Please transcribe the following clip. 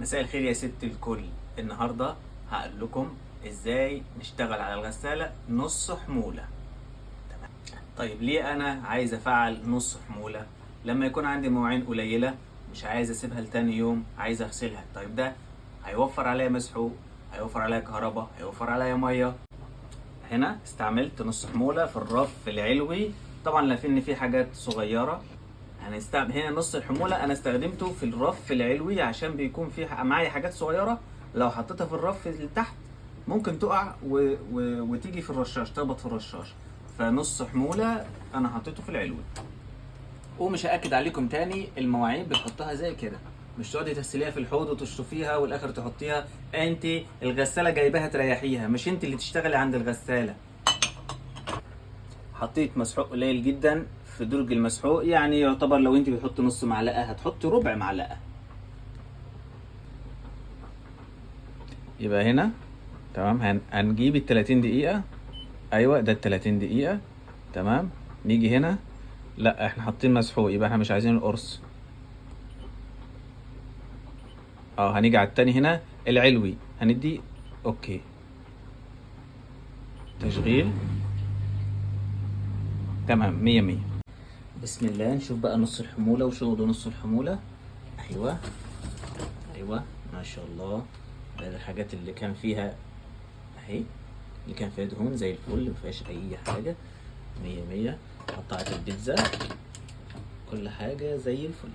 مساء الخير يا ست الكل. النهارده هقول لكم ازاي نشتغل على الغسالة نص حمولة. تمام. طيب ليه انا عايز افعل نص حمولة؟ لما يكون عندي مواعين قليلة مش عايز اسيبها لتاني يوم، عايز اغسلها. طيب ده هيوفر عليا مسحوق، هيوفر عليا كهرباء، هيوفر عليا مية. هنا استعملت نص حمولة في الرف العلوي. طبعا لكن في حاجات صغيرة هنستعمل هنا نص الحمولة. انا استخدمته في الرف العلوي عشان بيكون في معايا حاجات صغيرة، لو حطيتها في الرف اللي تحت ممكن تقع وتيجي في الرشاش، تخبط في الرشاش. فنص حمولة انا حطيته في العلوي. ومش هاكد عليكم تاني، المواعين بتحطها زي كده، مش تقعدي تغسليها في الحوض وتشطفيها والاخر تحطيها. انت الغسالة جايباها تريحيها، مش انت اللي تشتغلي عند الغسالة. حطيت مسحوق قليل جدا في درج المسحوق، يعني يعتبر لو انت بتحط نص معلقه هتحطي ربع معلقه. يبقى هنا تمام. هنجيب ال 30 دقيقه. ايوه ده ال 30 دقيقه. تمام. نيجي هنا، لا احنا حاطين مسحوق يبقى احنا مش عايزين القرص. هنيجي على التاني هنا العلوي، هندي اوكي تشغيل. تمام، مية مية. بسم الله. نشوف بقى نص الحمولة وشغل نص الحمولة. ايوه ايوه، ما شاء الله. ده الحاجات اللي كان فيها اهي، اللي كان فيها دهون زي الفل، مفيهاش اي حاجة. مية مية. قطعت البيتزا، كل حاجة زي الفل.